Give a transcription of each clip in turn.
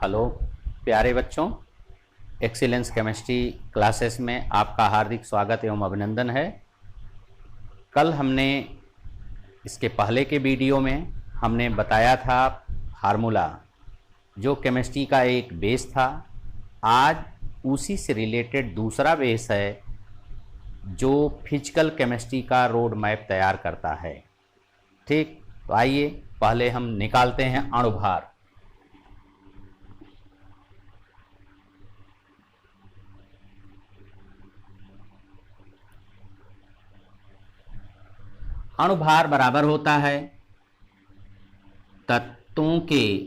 Hello प्यारे बच्चों, excellence chemistry classes में आपका हार्दिक स्वागत एवं अभिनंदन है। कल हमने इसके पहले के वीडियो में हमने बताया था फार्मूला, जो केमिस्ट्री का एक बेस था। आज उसी से रिलेटेड दूसरा बेस है जो फिजिकल केमिस्ट्री का रोड मैप तैयार करता है। ठीक, तो आइए पहले हम निकालते हैं अणुभार। अणुभार बराबर होता है तत्वों के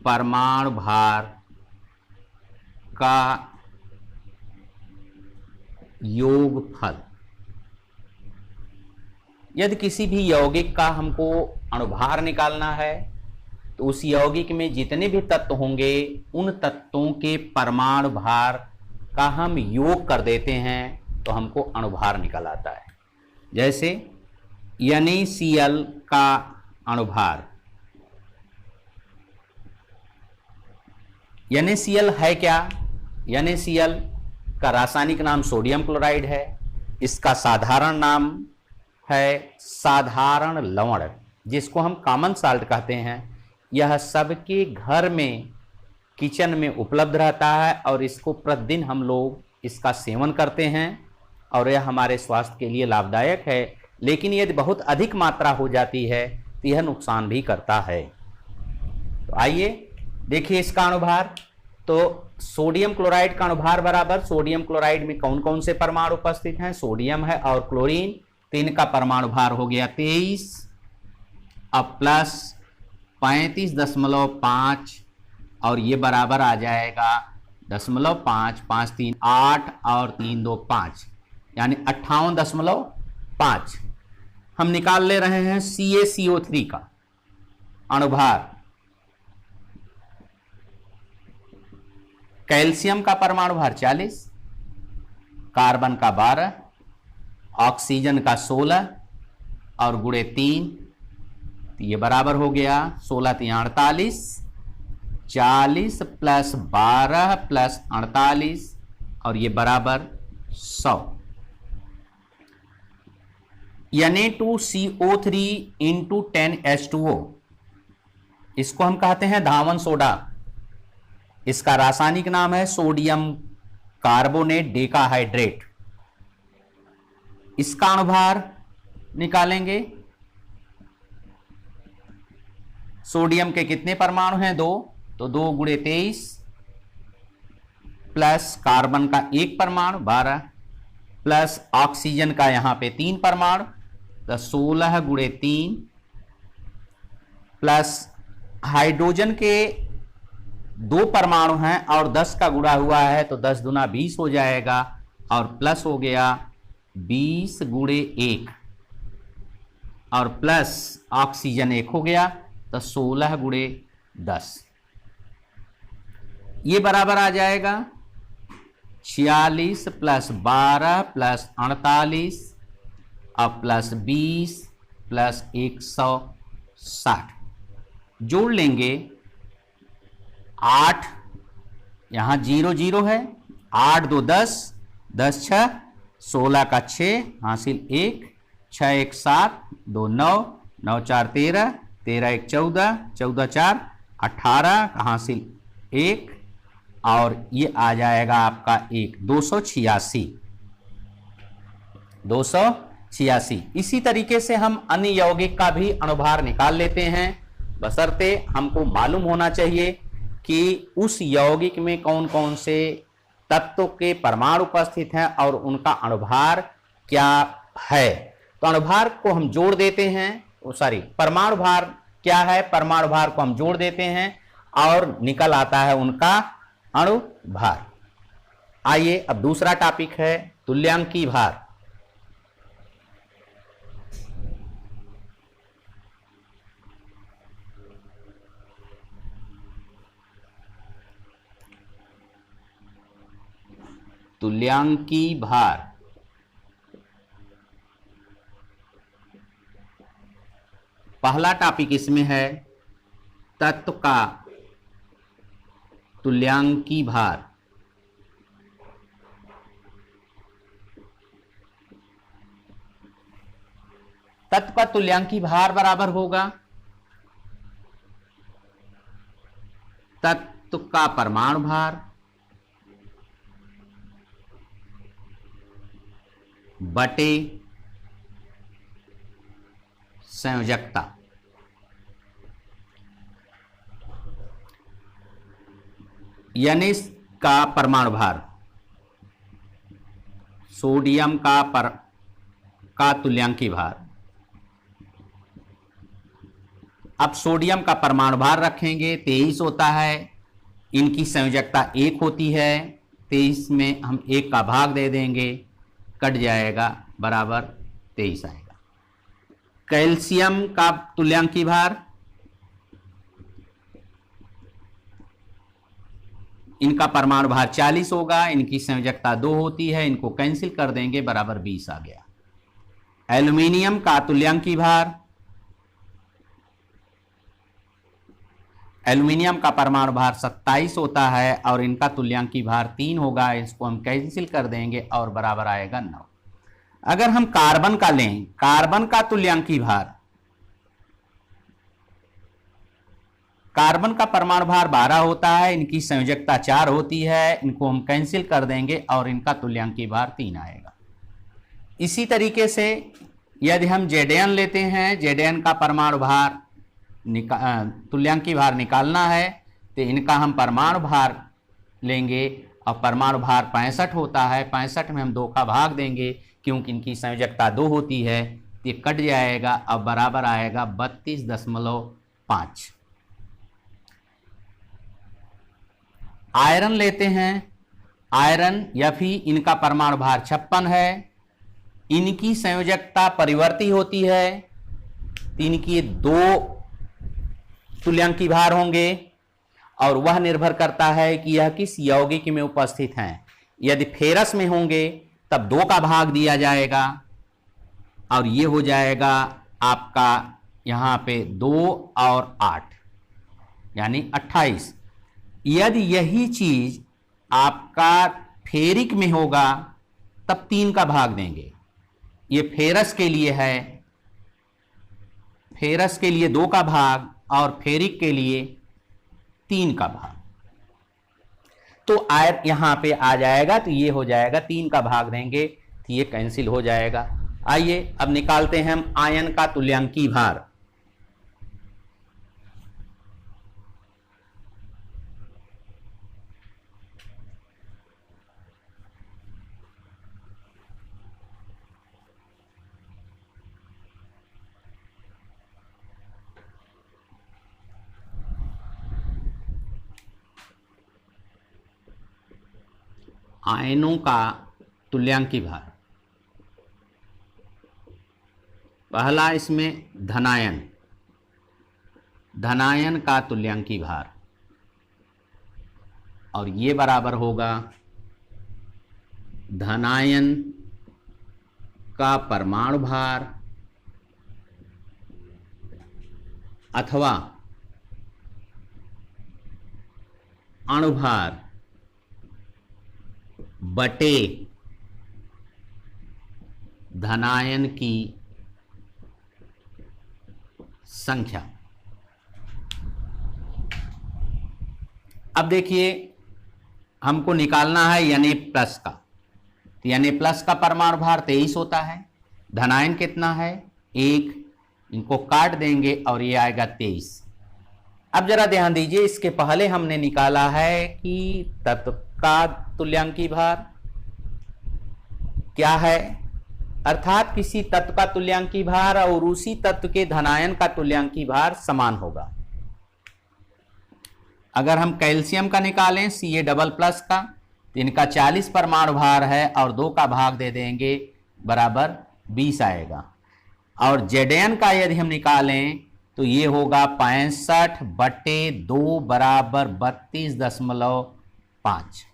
परमाणु भार का योगफल। यदि किसी भी यौगिक का हमको अणुभार निकालना है तो उस यौगिक में जितने भी तत्व होंगे उन तत्वों के परमाणु भार का हम योग कर देते हैं तो हमको अणुभार निकल आता है। जैसे NaCl का अणुभार, NaCl है क्या? NaCl का रासायनिक नाम सोडियम क्लोराइड है। इसका साधारण नाम है साधारण लवण, जिसको हम कॉमन साल्ट कहते हैं। यह सबके घर में किचन में उपलब्ध रहता है और इसको प्रतिदिन हम लोग इसका सेवन करते हैं और यह हमारे स्वास्थ्य के लिए लाभदायक है। लेकिन यदि बहुत अधिक मात्रा हो जाती है तो यह नुकसान भी करता है। तो आइए देखिए इसका अणुभार। तो सोडियम क्लोराइड का अणुभार बराबर, सोडियम क्लोराइड में कौन कौन से परमाणु उपस्थित हैं? सोडियम है और क्लोरीन। तो इनका परमाणु भार हो गया 23 अब प्लस 35.5 और ये बराबर आ जाएगा 0.5, 5 3 8 और 3 2 5, यानी 58.5। हम निकाल ले रहे हैं CaCO3 का अणुभार। कैल्शियम का परमाणु भार 40, कार्बन का 12, ऑक्सीजन का 16 और गुणे 3, तो ये बराबर हो गया 16 3 48, 40 प्लस 12 प्लस 48 और ये बराबर 100। Na2CO3 इंटू 10H2O, इसको हम कहते हैं धावन सोडा। इसका रासायनिक नाम है सोडियम कार्बोनेट डेकाहाइड्रेट। इसका अणुभार निकालेंगे। सोडियम के कितने परमाणु हैं? 2, तो 2 गुणे 23 प्लस कार्बन का 1 परमाणु 12 प्लस ऑक्सीजन का यहां पे 3 परमाणु, तो 16 गुणे 3 प्लस हाइड्रोजन के 2 परमाणु हैं और 10 का गुणा हुआ है तो 10 दूना 20 हो जाएगा और प्लस हो गया 20 गुणे 1 और प्लस ऑक्सीजन 1 हो गया तो 16 गुणे 10, ये बराबर आ जाएगा 46 प्लस 12 प्लस 48 और प्लस 20 प्लस 160। जोड़ लेंगे 8, यहां 0 0 है, 8 2 10, 10 6 16 का 6 हासिल 1, 6 1 7, 2 9, 9 4 13, 13 1 14, 14 4 18 हासिल 1 और ये आ जाएगा आपका 1 286। इसी तरीके से हम अन्य यौगिक का भी अणुभार निकाल लेते हैं, बशर्ते हमको मालूम होना चाहिए कि उस यौगिक में कौन कौन से तत्वों के परमाणु उपस्थित हैं और उनका अणुभार क्या है। तो अणुभार को हम जोड़ देते हैं, परमाणु भार क्या है? परमाणु भार को हम जोड़ देते हैं और निकल आता है उनका अणुभार। आइए अब दूसरा टॉपिक है तुल्यांकी भार। तुल्यांकी भार पहला टॉपिक इसमें है तत्व का तुल्यांकी भार। तत्व का तुल्यांकी भार बराबर होगा तत्व का परमाणु भार बटे संयोजकता। यानी का परमाणु भार, सोडियम का तुल्यांकी भार। अब सोडियम का परमाणु भार रखेंगे 23 होता है, इनकी संयोजकता 1 होती है, 23 में हम 1 का भाग दे देंगे, कट जाएगा, बराबर 23 आएगा। कैल्शियम का तुल्यांकी भार, इनका परमाणु भार 40 होगा, इनकी संयोजकता 2 होती है, इनको कैंसिल कर देंगे, बराबर 20 आ गया। एल्यूमिनियम का तुल्यांकी भार, एल्यूमिनियम का परमाणु भार 27 होता है और इनका तुल्यांकी भार 3 होगा, इसको हम कैंसिल कर देंगे और बराबर आएगा 9। अगर हम कार्बन का लें, कार्बन का तुल्यांकी भार, कार्बन का परमाणु भार 12 होता है, इनकी संयोजकता 4 होती है, इनको हम कैंसिल कर देंगे और इनका तुल्यांकी भार 3 आएगा। इसी तरीके से यदि हम Zn लेते हैं, Zn का परमाणु भार तुल्यांकी भार निकालना है तो इनका हम परमाणु भार लेंगे और परमाणु भार 65 होता है, 65 में हम 2 का भाग देंगे क्योंकि इनकी संयोजकता 2 होती है, तो ये कट जाएगा और बराबर आएगा 32.5। आयरन लेते हैं, आयरन Fe, इनका परमाणु भार 56 है, इनकी संयोजकता परिवर्ती होती है, तो इनकी 2 तुल्यांकी भार होंगे और वह निर्भर करता है कि यह किस यौगिक में उपस्थित हैं। यदि फेरस में होंगे तब 2 का भाग दिया जाएगा और ये हो जाएगा आपका यहाँ पे 2 और 8 यानी 28। यदि यही चीज आपका फेरिक में होगा तब 3 का भाग देंगे। ये फेरस के लिए है, फेरस के लिए 2 का भाग और फेरिक के लिए 3 का भाग, तो आयत यहां पे आ जाएगा, तो ये हो जाएगा 3 का भाग देंगे तो ये कैंसिल हो जाएगा। आइए अब निकालते हैं हम आयन का तुल्यांकी भार। आयनों का तुल्यांकी भार, पहला इसमें धनायन, धनायन का तुल्यांकी भार और ये बराबर होगा धनायन का परमाणु भार अथवा अणुभार बटे धनायन की संख्या। अब देखिए हमको निकालना है Na प्लस का, तो Na प्लस का परमाणु भार 23 होता है, धनायन कितना है 1, इनको काट देंगे और ये आएगा 23। अब जरा ध्यान दीजिए, इसके पहले हमने निकाला है कि तत्व का तुल्यांकी भार क्या है, अर्थात किसी तत्व का तुल्यांकी भार और उसी तत्व के धनायन का तुल्यांकी भार समान होगा। अगर हम कैल्शियम का निकालें Ca++ का, तो इनका 40 परमाणु भार है और 2 का भाग दे देंगे, बराबर 20 आएगा। और Zn का यदि हम निकालें तो ये होगा 65/2 बराबर 32.5।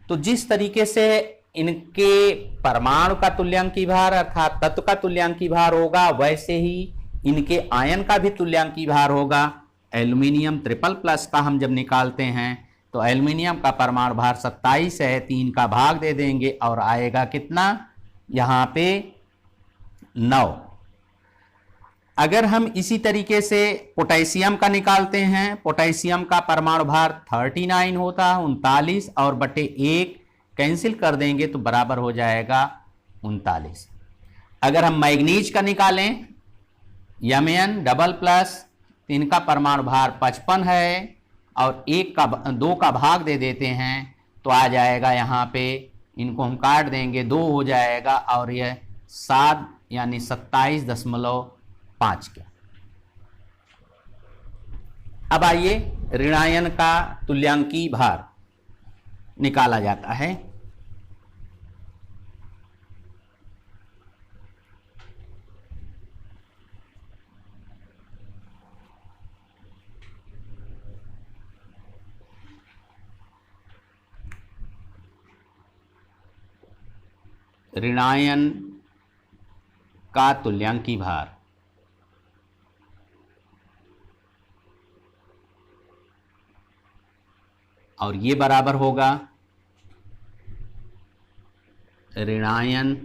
तो जिस तरीके से इनके परमाणु का तुल्यांकी भार अर्थात तत्व का तुल्यांकी भार होगा, वैसे ही इनके आयन का भी तुल्यांकी भार होगा। एल्यूमिनियम ट्रिपल प्लस का हम जब निकालते हैं तो एल्यूमिनियम का परमाणु भार 27 है, 3 का भाग दे देंगे और आएगा कितना, यहाँ पे 9। अगर हम इसी तरीके से पोटेशियम का निकालते हैं, पोटेशियम का परमाणु भार 39 होता है, 39 और बटे 1 कैंसिल कर देंगे तो बराबर हो जाएगा 39। अगर हम मैग्नीज का निकालें, Mn डबल प्लस, तो इनका परमाणु भार 55 है और 2 का भाग दे देते हैं तो आ जाएगा, यहाँ पे इनको हम काट देंगे, 2 हो जाएगा और यह 7 यानी 27.5 के। अब आइए ऋणायन का तुल्यांकी भार निकाला जाता है। ऋणायन का तुल्यांकी भार और ये बराबर होगा ऋणायन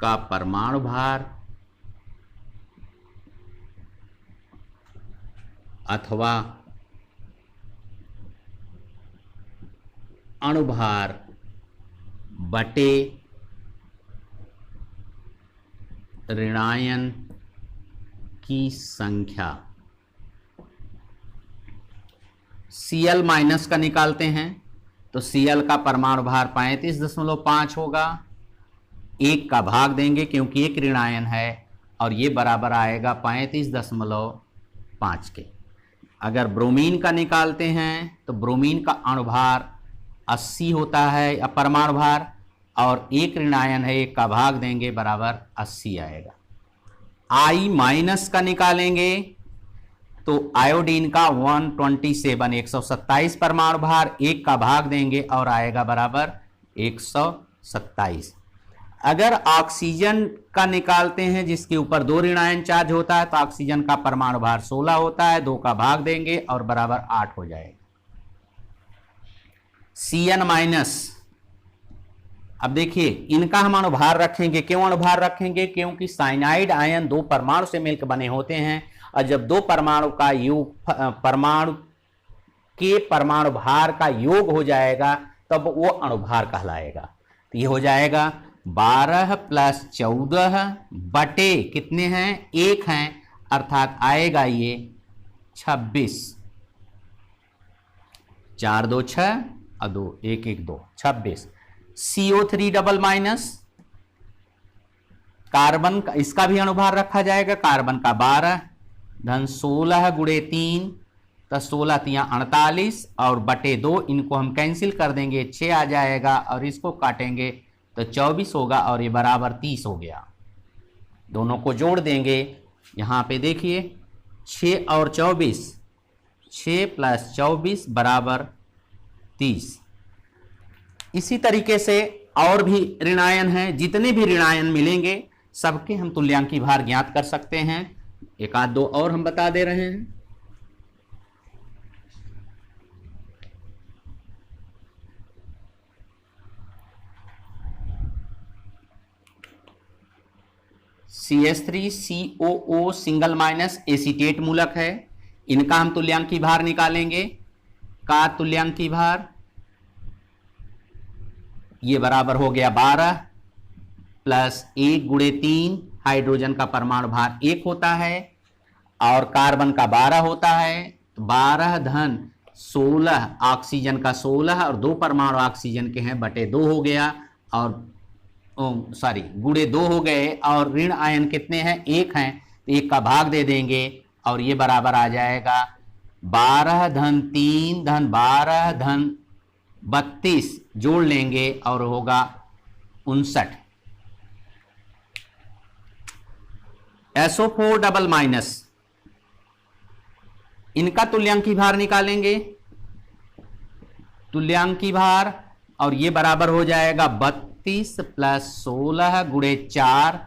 का परमाणु भार अथवा अणुभार बटे ऋणायन की संख्या। Cl माइनस का निकालते हैं तो Cl का परमाणु भार 35.5 होगा, 1 का भाग देंगे क्योंकि एक ऋणायन है और ये बराबर आएगा 35.5 के। अगर ब्रोमीन का निकालते हैं तो ब्रोमीन का अणुभार 80 होता है या परमाणु भार, और एक ऋणायन है, 1 का भाग देंगे बराबर 80 आएगा। I माइनस का निकालेंगे तो आयोडीन का 127 परमाणु भार, 1 का भाग देंगे और आएगा बराबर 127। अगर ऑक्सीजन का निकालते हैं जिसके ऊपर 2 ऋणायन चार्ज होता है तो ऑक्सीजन का परमाणु भार 16 होता है, 2 का भाग देंगे और बराबर 8 हो जाएगा। Cn माइनस, अब देखिए इनका हम अणुभार रखेंगे। क्यों अणुभार रखेंगे? क्योंकि साइनाइड आयन 2 परमाणु से मिलकर बने होते हैं और जब 2 परमाणु का योग परमाणु के परमाणु भार का योग हो जाएगा तब वो अणुभार कहलाएगा। तो ये हो जाएगा 12 + 14 बटे कितने हैं, 1 हैं, अर्थात आएगा ये 26। 4 2 6 और 2 1 1 2 26। CO3 डबल माइनस, कार्बन का इसका भी अणुभार रखा जाएगा। कार्बन का 12 धन 16 गुणे 3 तो 16 3 48 और बटे 2, इनको हम कैंसिल कर देंगे, 6 आ जाएगा और इसको काटेंगे तो 24 होगा और ये बराबर 30 हो गया। दोनों को जोड़ देंगे, यहाँ पे देखिए 6 और 24, 6 + 24 बराबर 30। इसी तरीके से और भी ऋणायन हैं, जितने भी ऋणायन मिलेंगे सबके हम तुल्यांकी भार ज्ञात कर सकते हैं। एक आध दो और हम बता दे रहे हैं। CH3COO सिंगल माइनस एसीटेट मूलक है, इनका हम तुल्यांकी भार निकालेंगे। का तुल्यांकी भार ये बराबर हो गया 12 + 1 गुणे 3, हाइड्रोजन का परमाणु भार 1 होता है और कार्बन का 12 होता है, 12 धन 16 ऑक्सीजन का 16 और 2 परमाणु ऑक्सीजन के हैं, बटे 2 हो गया और गुणे 2 हो गए और ऋण आयन कितने हैं, 1 हैं, 1 का भाग दे देंगे और ये बराबर आ जाएगा 12 धन 3 धन 12 धन 32 जोड़ लेंगे और होगा 59। SO4 डबल माइनस, इनका तुल्यांकी भार निकालेंगे। तुल्यांकी भार और ये बराबर हो जाएगा 32 प्लस 16 गुणे 4।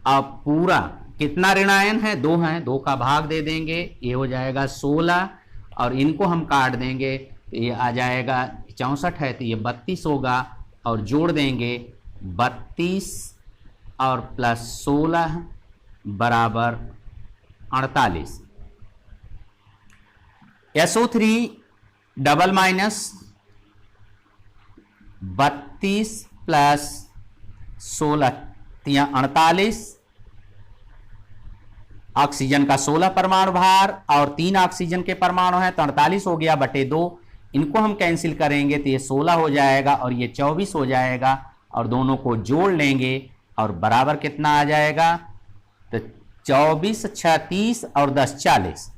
अब पूरा कितना ऋणायन है, 2 है, 2 का भाग दे देंगे, ये हो जाएगा 16 और इनको हम काट देंगे तो ये आ जाएगा 64 है तो ये 32 होगा और जोड़ देंगे 32 और प्लस 16 बराबर 48। SO3 double minus 32 plus 16 48, oxygen का 16 परमाणु भार और 3 ऑक्सीजन के परमाणु हैं तो 48 हो गया बटे 2। इनको हम कैंसिल करेंगे तो ये 16 हो जाएगा और ये 24 हो जाएगा और दोनों को जोड़ लेंगे और बराबर कितना आ जाएगा, तो 24 36 और 10 40।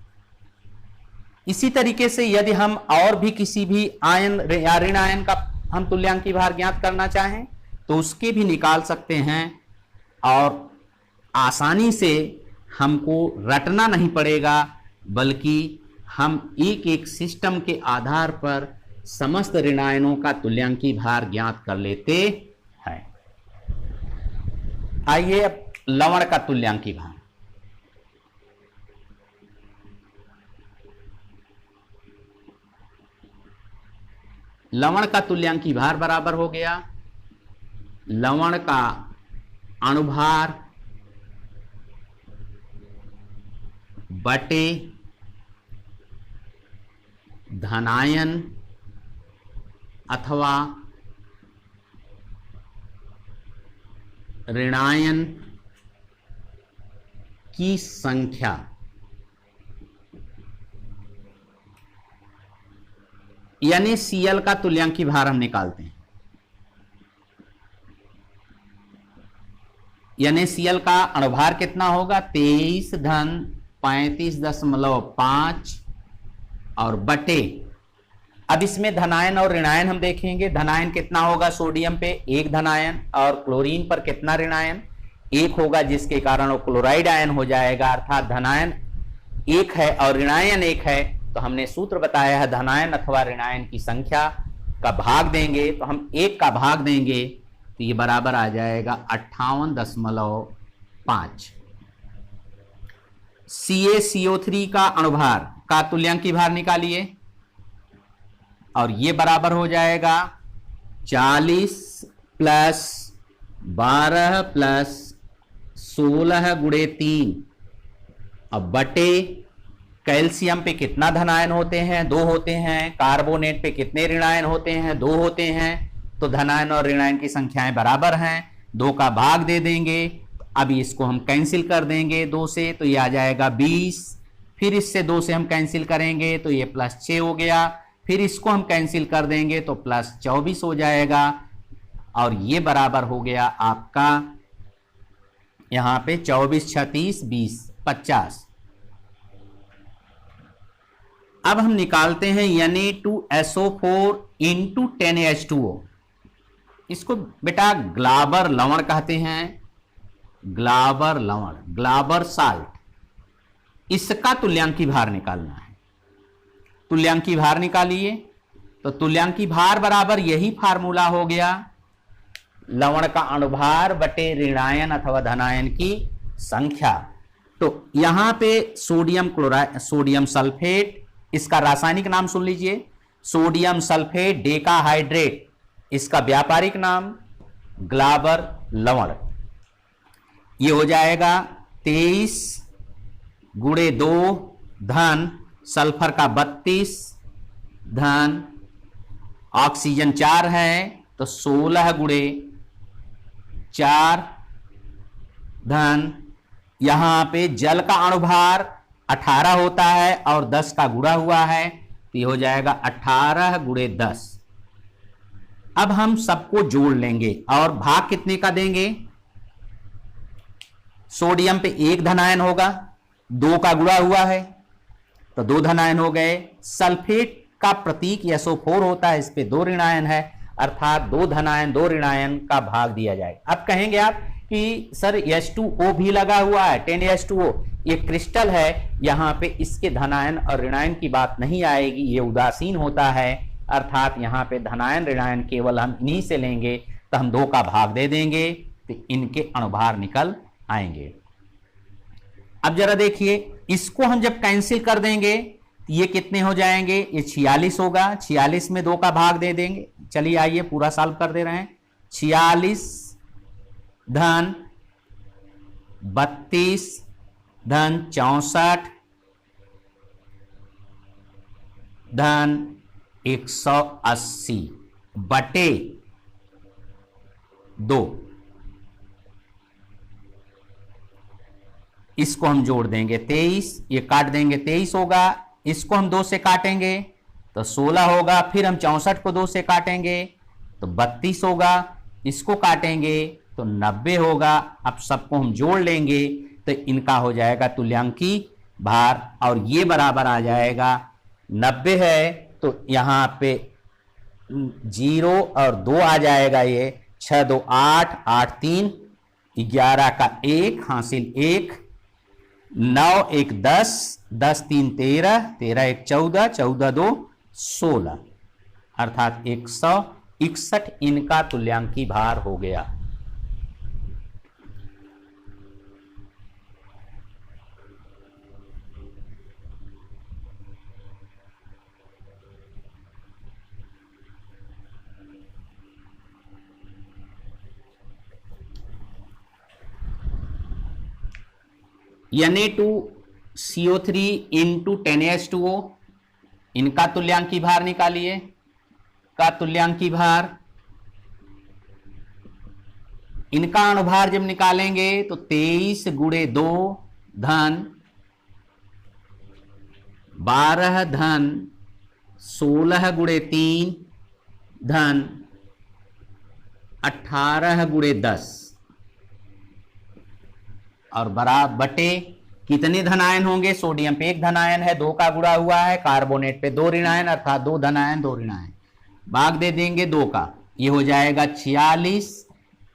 इसी तरीके से यदि हम और भी किसी भी आयन या ऋण आयन का हम तुल्यांकी भार ज्ञात करना चाहें तो उसके भी निकाल सकते हैं और आसानी से हमको रटना नहीं पड़ेगा, बल्कि हम एक एक सिस्टम के आधार पर समस्त ऋणायनों का तुल्यांकी भार ज्ञात कर लेते हैं। आइए अब लवण का तुल्यांकी भार। लवण का तुल्यांकी भार बराबर हो गया लवण का अणुभार बटे धनायन अथवा ऋणायन की संख्या। यानी Cl का तुल्यांकी भार हम निकालते हैं। यानी Cl का अणुभार कितना होगा, 23 धन 35.5 और बटे, अब इसमें धनायन और ऋणायन हम देखेंगे। धनायन कितना होगा, सोडियम पे 1 धनायन और क्लोरीन पर कितना ऋणायन 1 होगा, जिसके कारण वो क्लोराइड आयन हो जाएगा। अर्थात धनायन 1 है और ऋणायन 1 है तो हमने सूत्र बताया है धनायन अथवा ऋणायन की संख्या का भाग देंगे तो हम 1 का भाग देंगे तो ये बराबर आ जाएगा 58.5। CaCO3 का अणुभार का तुल्यांकी भार निकालिए और ये बराबर हो जाएगा 40 प्लस 12 प्लस 16 गुणे 3। अब बटे कैल्शियम पे कितना धनायन होते हैं, 2 होते हैं। कार्बोनेट पे कितने ऋणायन होते हैं, 2 होते हैं। तो धनायन और ऋणायन की संख्याएं बराबर हैं, 2 का भाग दे देंगे। अभी इसको हम कैंसिल कर देंगे 2 से तो ये आ जाएगा 20। फिर इससे 2 से हम कैंसिल करेंगे तो ये प्लस 6 हो गया। फिर इसको हम कैंसिल कर देंगे तो प्लस 24 हो जाएगा और ये बराबर हो गया आपका यहां पे 24 36 20 50। अब हम निकालते हैं Na2SO4 इंटू 10H2O। इसको बेटा ग्लाबर लवण कहते हैं, ग्लाबर लवण, ग्लाबर साल्ट। इसका तुल्यांकी भार निकालना है। तुल्यांकी भार निकालिए तो तुल्यांकी भार बराबर यही फार्मूला हो गया, लवण का अणुभार बटे ऋणायन अथवा धनायन की संख्या। तो यहां पे सोडियम क्लोराइड, सोडियम सल्फेट, इसका रासायनिक नाम सुन लीजिए, सोडियम सल्फेट डेकाहाइड्रेट, इसका व्यापारिक नाम ग्लाबर लवण। ये हो जाएगा 23 गुणे 2 धन सल्फर का 32 धन ऑक्सीजन 4 है तो 16 गुणे 4 धन यहां पे जल का अणुभार 18 होता है और 10 का गुणा हुआ है तो ये हो जाएगा 18 गुणे 10। अब हम सबको जोड़ लेंगे और भाग कितने का देंगे, सोडियम पे 1 धनायन होगा, 2 का गुणा हुआ है तो 2 धनायन हो गए। सल्फेट का प्रतीक SO4 होता है, इस पे 2 ऋणायन है, अर्थात 2 धनायन 2 ऋणायन का भाग दिया जाएगा। अब कहेंगे आप कि सर H2O भी लगा हुआ है, 10H2O, ये क्रिस्टल है, यहां पे इसके धनायन और ऋणायन की बात नहीं आएगी, ये उदासीन होता है। अर्थात यहां पे धनायन ऋणायन केवल हम इन्हीं से लेंगे तो हम 2 का भाग दे देंगे तो इनके अणुभार निकल आएंगे। अब जरा देखिए, इसको हम जब कैंसिल कर देंगे तो ये कितने हो जाएंगे, ये 46 होगा। 46 में 2 का भाग दे देंगे। चलिए आइए पूरा सॉल्व कर दे रहे हैं। 46 धन 32 धन 64 धन 180 बटे 2, इसको हम जोड़ देंगे 23, ये काट देंगे 23 होगा। इसको हम 2 से काटेंगे तो 16 होगा। फिर हम 64 को 2 से काटेंगे तो 32 होगा। इसको काटेंगे तो 90 होगा। अब सबको हम जोड़ लेंगे तो इनका हो जाएगा तुल्यांकी भार, और ये बराबर आ जाएगा 90 है तो यहां पे 0 और 2 आ जाएगा। ये 6 2 8 8 3 11 का 1 हासिल 1, 9 1 10 10 3 13 13 1 14 14 2 16 अर्थात 161 इनका तुल्यांकी भार हो गया। Na2CO3 इंटू 10H2O, इनका तुल्यांकी भार निकालिए। का तुल्यांकी भार, इनका अणुभार जब निकालेंगे तो 23 गुणे 2 धन 12 धन 16 गुणे 3 धन 18 गुणे 10 और बराबर बटे कितने धनायन होंगे। सोडियम पे 1 धनायन है, 2 का गुणा हुआ है। कार्बोनेट पे 2 ऋणायन अर्थात 2 धनायन 2 ऋणायन, भाग दे देंगे 2 का। ये हो जाएगा 46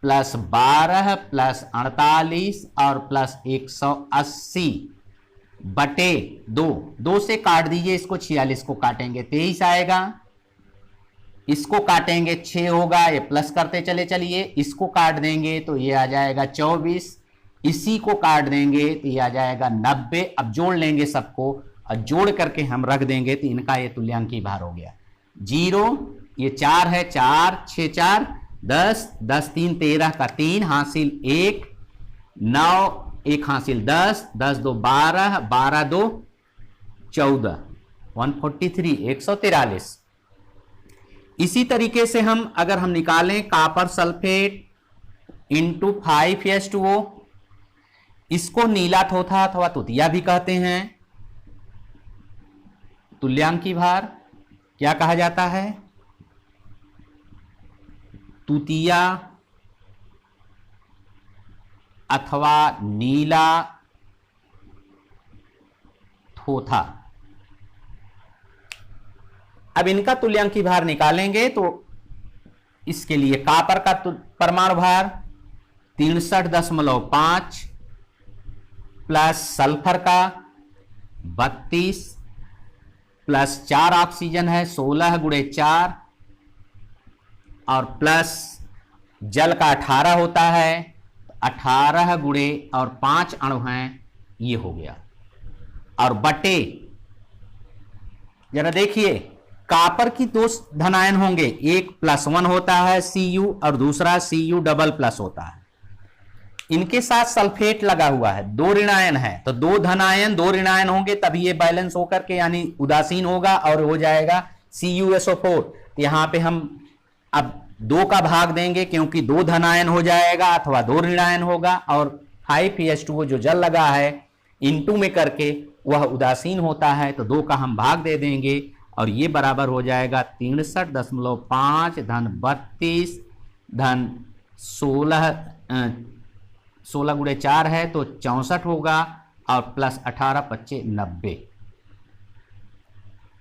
प्लस 12 प्लस 48 और प्लस 180 बटे 2। 2 से काट दीजिए इसको, 46 को काटेंगे 23 आएगा। इसको काटेंगे 6 होगा, ये प्लस करते चले चलिए। इसको काट देंगे तो ये आ जाएगा 24। इसी को काट देंगे तो ये आ जाएगा 90। अब जोड़ लेंगे सबको और जोड़ करके हम रख देंगे तो इनका ये तुल्यांकी भार हो गया 0। ये 4 है, 4 6 4 10 10 3 13 का 3 हासिल 1, 9 1 हासिल 10 10 2 12 12 2 14 143 143। इसी तरीके से हम अगर हम निकालें कॉपर सल्फेट इंटू 5H2O, इसको नीला थोथा अथवा तुतिया भी कहते हैं। तुल्यांकी भार क्या कहा जाता है, तुतिया अथवा नीला थोथा। अब इनका तुल्यांकी भार निकालेंगे तो इसके लिए कॉपर का परमाणु भार 63.5 प्लस सल्फर का 32 प्लस 4 ऑक्सीजन है 16 गुणे 4 और प्लस जल का 18 होता है 18 गुणे और 5 अणु हैं, ये हो गया। और बटे जरा देखिए, कॉपर की 2 धनायन होंगे, एक +1 होता है Cu और दूसरा Cu डबल प्लस होता है। इनके साथ सल्फेट लगा हुआ है, 2 ऋणायन है तो 2 धनायन 2 ऋणायन होंगे तभी ये बैलेंस होकर के यानी उदासीन होगा और हो जाएगा CuSO4। यहां पे हम अब 2 का भाग देंगे क्योंकि 2 धनायन हो जाएगा अथवा 2 ऋणायन होगा, और 5H2O जो जल लगा है इनटू में करके वह उदासीन होता है तो 2 का हम भाग दे देंगे और ये बराबर हो जाएगा 63.5 धन 32 धन 16 गुणे 4 है तो 64 होगा और प्लस 18 25 90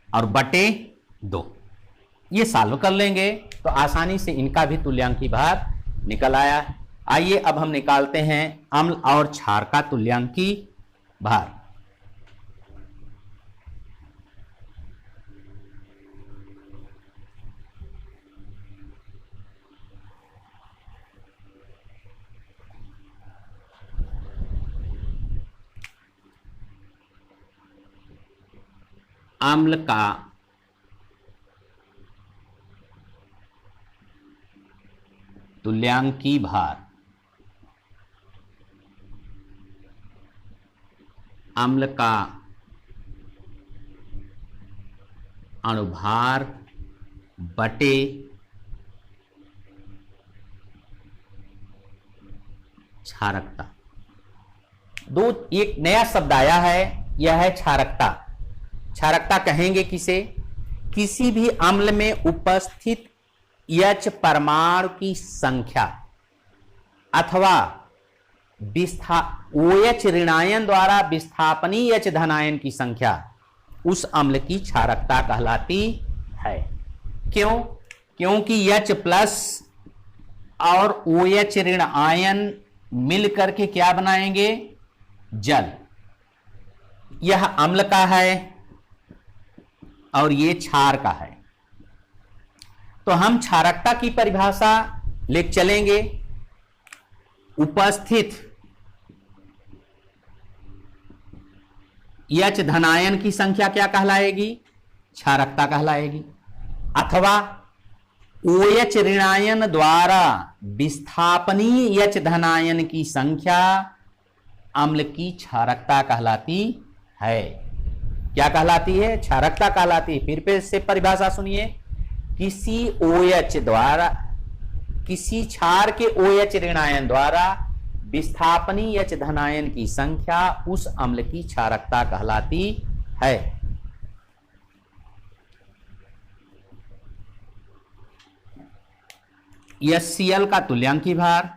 और बटे 2। ये सॉल्व कर लेंगे तो आसानी से इनका भी तुल्यांकी भार निकल आया है। आइए अब हम निकालते हैं अम्ल और क्षार का तुल्यांकी भार। अम्ल का तुल्यांकी भार, अम्ल का अणुभार बटे क्षारकता। एक नया शब्द आया है, यह है क्षारकता। क्षारकता कहेंगे किसे? किसी भी अम्ल में उपस्थित H परमाणु की संख्या अथवा OH ऋणायन द्वारा विस्थापनीय H धनायन की संख्या उस अम्ल की क्षारकता कहलाती है। क्यों? क्योंकि H प्लस और OH ऋण आयन मिलकर के क्या बनाएंगे? जल। यह अम्ल का है और ये क्षार का है। तो हम क्षारकता की परिभाषा ले चलेंगे। उपस्थित H धनायन की संख्या क्या कहलाएगी? क्षारकता कहलाएगी। अथवा OH ऋणायन द्वारा विस्थापनीय H धनायन की संख्या अम्ल की क्षारकता कहलाती है। क्या कहलाती है? क्षारकता कहलाती है। फिर से परिभाषा सुनिए। किसी OH द्वारा, किसी क्षार के OH ऋणायन द्वारा विस्थापनीय H धनायन की संख्या उस अम्ल की क्षारकता कहलाती है। HCl का तुल्यांकी भार,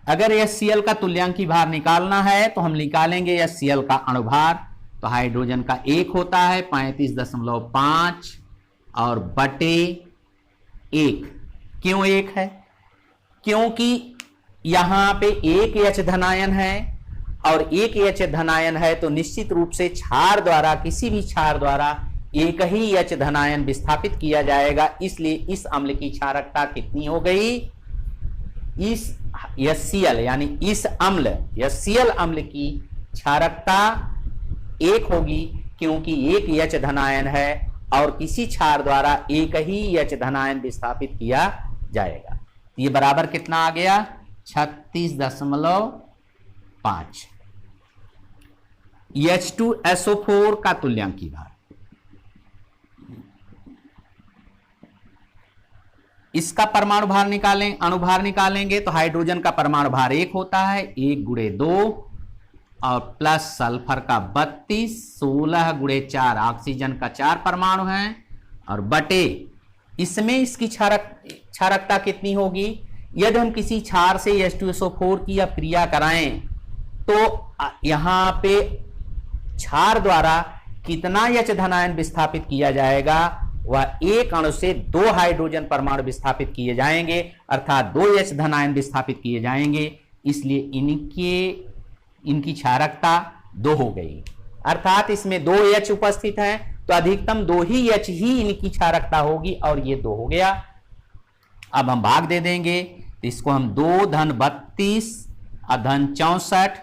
अगर HCl का तुल्यांकी भार निकालना है तो हम निकालेंगे HCl का अणुभार। तो हाइड्रोजन का 1 होता है 35.5 और बटे 1। क्यों 1 है? क्योंकि यहां पे एक H धनायन है और एक H धनायन है, तो निश्चित रूप से क्षार द्वारा, किसी भी क्षार द्वारा एक ही H धनायन विस्थापित किया जाएगा। इसलिए इस अम्ल की क्षारकता कितनी हो गई? इस HCl यानी इस अम्ल HCl अम्ल की क्षारकता 1 होगी, क्योंकि एक H धनायन है और किसी क्षार द्वारा एक ही H धनायन विस्थापित किया जाएगा। ये बराबर कितना आ गया? 36.5। H2SO4 का तुल्यांकी भार, इसका परमाणु भार निकालें, अणुभार निकालेंगे तो हाइड्रोजन का परमाणु भार 1 होता है 1 गुणे 2 और प्लस सल्फर का 32, 16 गुणे 4, ऑक्सीजन का 4 परमाणु है और बटे इसमें इसकी क्षारकता कितनी होगी? यदि हम किसी क्षार से H2SO4 की क्रिया कराएं तो यहां पे क्षार द्वारा कितना H धनायन विस्थापित किया जाएगा? वह एक अणु से 2 हाइड्रोजन परमाणु विस्थापित किए जाएंगे, अर्थात 2 H धनायन विस्थापित किए जाएंगे। इसलिए इनकी क्षारकता 2 हो गई, अर्थात इसमें 2 H उपस्थित हैं तो अधिकतम 2 ही H ही इनकी क्षारकता होगी और ये 2 हो गया। अब हम भाग दे देंगे तो इसको हम 2 धन 32 धन 64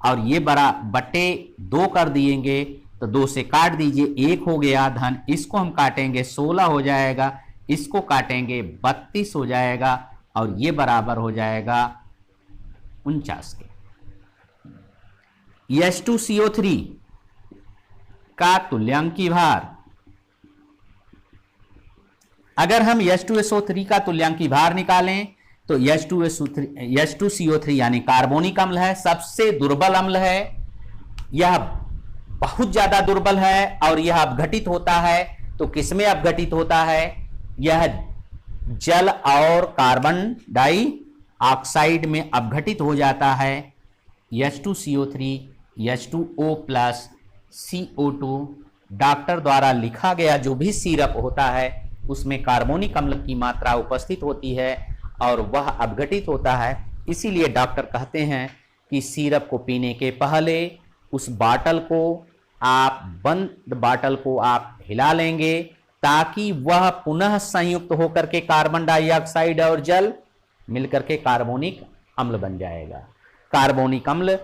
और ये बड़ा बटे 2 कर दिएंगे तो 2 से काट दीजिए 1 हो गया, धन इसको हम काटेंगे 16 हो जाएगा, इसको काटेंगे 32 हो जाएगा और ये बराबर हो जाएगा 49 के। H2CO3 का तुल्यांकी भार, अगर हम H2SO3 का तुल्यांकी भार निकालें तो H2CO3 यानी कार्बोनिक अम्ल है, सबसे दुर्बल अम्ल है। यह बहुत ज्यादा दुर्बल है और यह अपघटित होता है। तो किसमें अपघटित होता है? यह जल और कार्बन डाइऑक्साइड में अपघटित हो जाता है। H2CO3 H2O plus CO2 doctor द्वारा लिखा गया जो भी सिरप होता है उसमें कार्बोनिक अम्ल की मात्रा उपस्थित होती है और वह अपघटित होता है। इसीलिए डॉक्टर कहते हैं कि सिरप को पीने के पहले उस बॉटल को बंद बॉटल को आप हिला लेंगे ताकि वह पुनः संयुक्त होकर के कार्बन डाइऑक्साइड और जल मिलकर के कार्बोनिक अम्ल बन जाएगा। कार्बोनिक अम्ल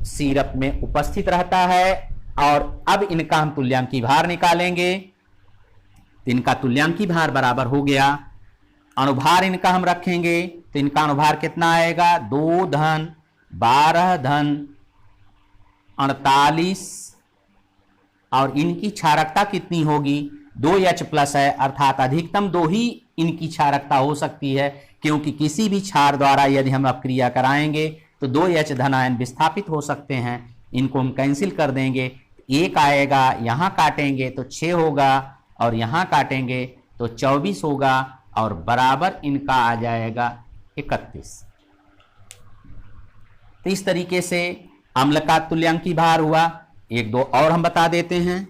सीरप में उपस्थित रहता है। और अब इनका हम तुल्यांकी भार निकालेंगे। तो इनका तुल्यांकी भार बराबर हो गया, अणुभार इनका हम रखेंगे तो इनका अणुभार कितना आएगा, 2 धन 12 धन 48, और इनकी क्षारकता कितनी होगी, 2H प्लस है, अर्थात अधिकतम 2 ही इनकी क्षारकता हो सकती है, क्योंकि किसी भी क्षार द्वारा यदि हम अपक्रिया कराएंगे तो 2H धन आयन विस्थापित हो सकते हैं। इनको हम कैंसिल कर देंगे, 1 आएगा, यहां काटेंगे तो 6 होगा, और यहां काटेंगे तो 24 होगा, और बराबर इनका आ जाएगा 31। तो इस तरीके से अम्ल का तुल्यांकी भार हुआ। एक दो और हम बता देते हैं।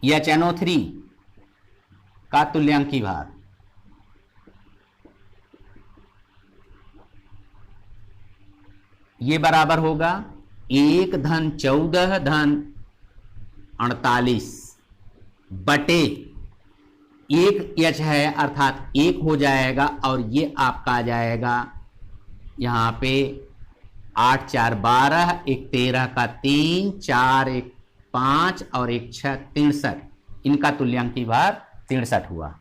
HNO3 का तुल्यांकी भार, ये बराबर होगा 1 धन 14 धन 48 बटे 1H है, अर्थात 1 हो जाएगा, और ये आपका आ जाएगा यहाँ पे 8 4 12, 1 13 का 3, 4 1 5 और 1 6 63। इनका तुल्यांकी भार 63 हुआ।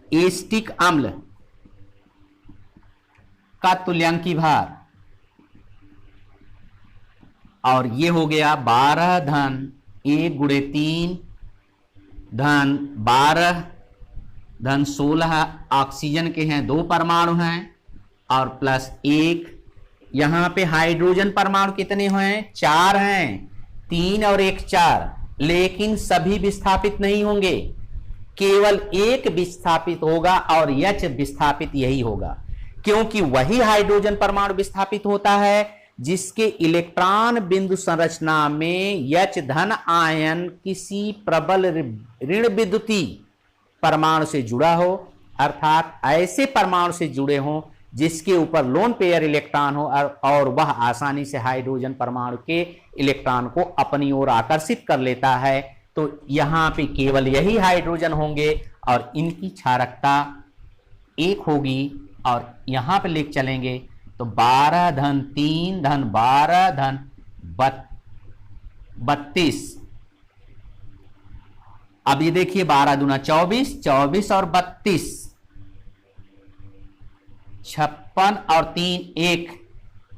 एस्टिक अम्ल का तुल्यांकी भार, और ये हो गया 12 धन 1 गुणे 3 धन 12 धन 16, ऑक्सीजन के हैं 2 परमाणु हैं, और प्लस 1, यहां पे हाइड्रोजन परमाणु कितने हैं, 4 हैं, 3 और 1 4, लेकिन सभी विस्थापित नहीं होंगे, केवल एक विस्थापित होगा, और H विस्थापित यही होगा, क्योंकि वही हाइड्रोजन परमाणु विस्थापित होता है जिसके इलेक्ट्रॉन बिंदु संरचना में H धन आयन किसी प्रबल ऋण विद्युतीय परमाणु से जुड़ा हो, अर्थात ऐसे परमाणु से जुड़े हों जिसके ऊपर लोन पेयर इलेक्ट्रॉन हो, और वह आसानी से हाइड्रोजन परमाणु के इलेक्ट्रॉन को अपनी ओर आकर्षित कर लेता है। तो यहां पे केवल यही हाइड्रोजन होंगे, और इनकी क्षारकता 1 होगी, और यहां पे लेके चलेंगे तो 12 धन 3 धन 12 धन 32। अब ये देखिए 12 दूना 24, 24 और 32, 56 और 3 1,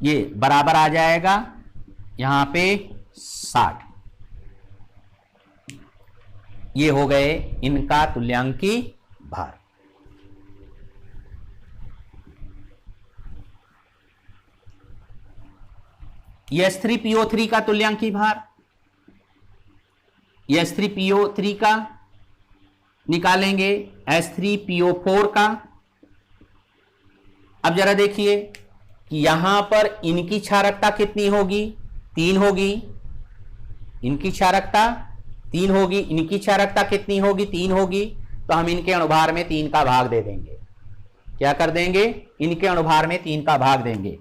ये बराबर आ जाएगा यहां पे 60। ये हो गए इनका तुल्यांकी भार। H3PO3 का तुल्यांकी भार, H3PO3 का निकालेंगे, H3PO4 का। अब जरा देखिए कि यहां पर इनकी क्षारकता कितनी होगी, 3 होगी, इनकी क्षारकता 3 होगी, इनकी क्षारकता कितनी होगी, 3 होगी, तो हम इनके अणुभार में 3 का भाग दे देंगे। क्या कर देंगे, इनके अणुभार में 3 का भाग देंगे।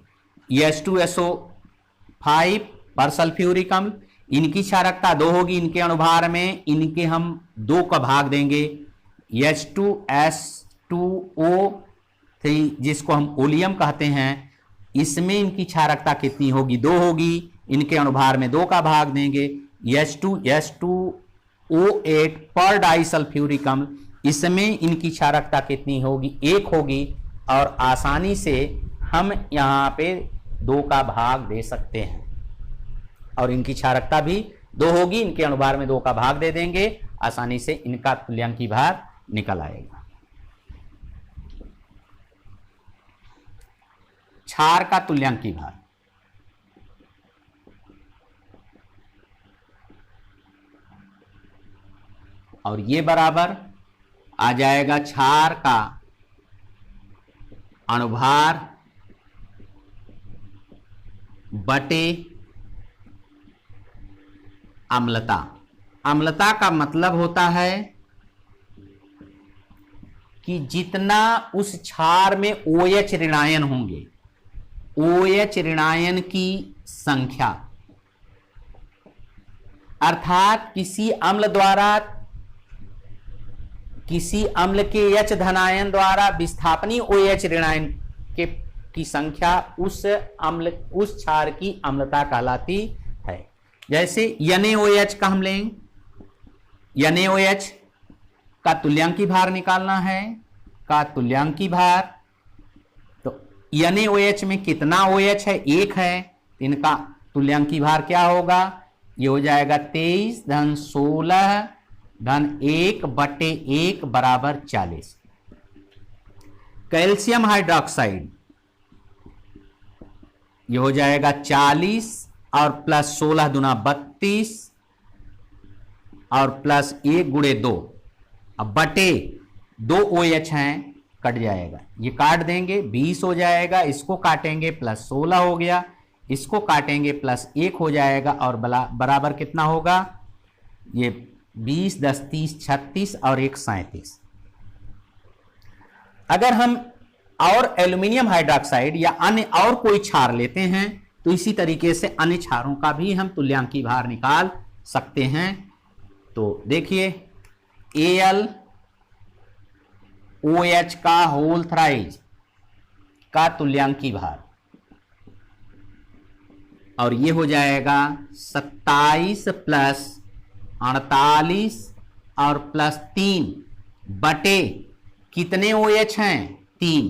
H2SO5 पर सल्फ्यूरिक अम्ल, इनकी क्षारकता 2 होगी, इनके अणुभार में इनके हम 2 का भाग देंगे। H2S2O3 जिसको हम ओलियम कहते हैं, इसमें इनकी क्षारकता कितनी होगी, 2 होगी, इनके अणुभार में 2 का भाग देंगे। H2O8 पर डाइसल्फ्यूरिक अम्ल, इसमें इनकी क्षारकता कितनी होगी, 1 होगी, और आसानी से हम यहाँ पे 2 का भाग दे सकते हैं, और इनकी क्षारकता भी 2 होगी, इनके अणुभार में 2 का भाग दे देंगे, आसानी से इनका तुल्यांकी भार निकल आएगा। क्षार का तुल्यांकी भार, और ये बराबर आ जाएगा क्षार का अणुभार बटे अम्लता। अम्लता का मतलब होता है कि जितना उस क्षार में OH ऋणायन होंगे, OH ऋणायन की संख्या, अर्थात किसी अम्ल के H धनायन द्वारा विस्थापनीय OH ऋणायन की संख्या उस क्षार की अम्लता कहलाती है। जैसे NaOH का हम लेंगे, NaOH का तुल्यांकी भार निकालना है, का तुल्यांकी भार, तो NaOH में कितना OH है, 1 है, इनका तुल्यांकी भार क्या होगा, ये हो जाएगा 23 धन 16 धन 1 बटे 1 बराबर 40। कैल्शियम हाइड्रोक्साइड ये हो जाएगा 40 और प्लस 16 दुना 32 और प्लस 1 गुणे 2, अब बटे 2 OH हैं, कट जाएगा, ये काट देंगे 20 हो जाएगा, इसको काटेंगे प्लस 16 हो गया, इसको काटेंगे प्लस 1 हो जाएगा और बराबर कितना होगा, ये 20 10 30 36 और 1 37। अगर हम और एल्यूमिनियम हाइड्रोक्साइड या अन्य और कोई क्षार लेते हैं तो इसी तरीके से अन्य क्षारों का भी हम तुल्यांकी भार निकाल सकते हैं। तो देखिए AlOH का होल थ्राइज का तुल्यांकी भार, और ये हो जाएगा 27 प्लस 48 और प्लस 3 बटे कितने OH हैं, 3,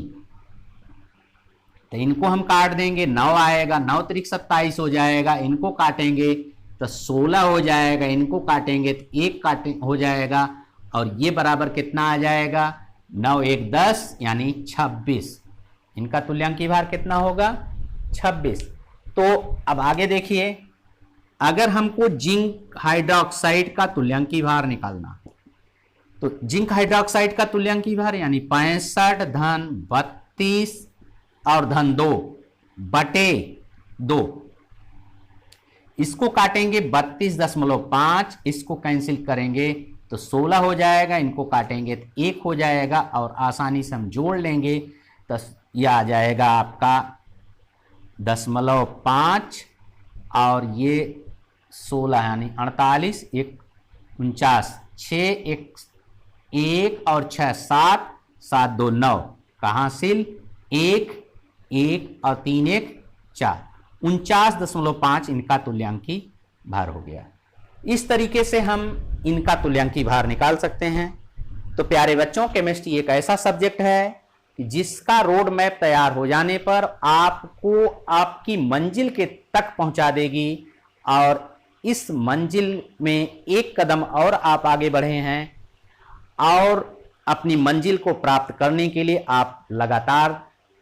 तो इनको हम काट देंगे, 9 आएगा, 9 त्रिक 27 हो जाएगा, इनको काटेंगे तो 16 हो जाएगा, इनको काटेंगे तो 1 हो जाएगा, और ये बराबर कितना आ जाएगा, 9 1 10 यानी 26। इनका तुल्यांकी भार कितना होगा, 26। तो अब आगे देखिए, अगर हमको जिंक हाइड्रोक्साइड का तुल्यांकी भार निकालना, तो जिंक हाइड्रोक्साइड का तुल्यांकी भार यानी 65 धन 32 और धन 2 बटे 2, इसको काटेंगे 32.5, इसको कैंसिल करेंगे तो 16 हो जाएगा, इनको काटेंगे तो 1 हो जाएगा, और आसानी से हम जोड़ लेंगे तो यह आ जाएगा आपका 0.5 और ये 16 यानी 48 1 49 6 1 और 6 7 7 2 9 का हासिल 1 1 और 3 1 4, 49.5 इनका तुल्यांकी भार हो गया। इस तरीके से हम इनका तुल्यांकी भार निकाल सकते हैं। तो प्यारे बच्चों, केमिस्ट्री एक ऐसा सब्जेक्ट है जिसका रोड मैप तैयार हो जाने पर आपको आपकी मंजिल के तक पहुंचा देगी, और इस मंजिल में एक कदम और आप आगे बढ़े हैं, और अपनी मंजिल को प्राप्त करने के लिए आप लगातार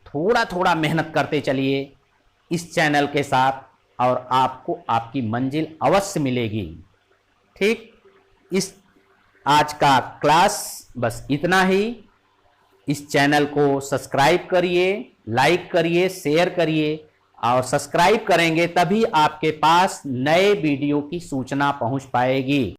थोड़ा थोड़ा मेहनत करते चलिए इस चैनल के साथ, और आपको आपकी मंजिल अवश्य मिलेगी। ठीक, इस आज का क्लास बस इतना ही। इस चैनल को सब्सक्राइब करिए, लाइक करिए, शेयर करिए, और सब्सक्राइब करेंगे तभी आपके पास नए वीडियो की सूचना पहुंच पाएगी।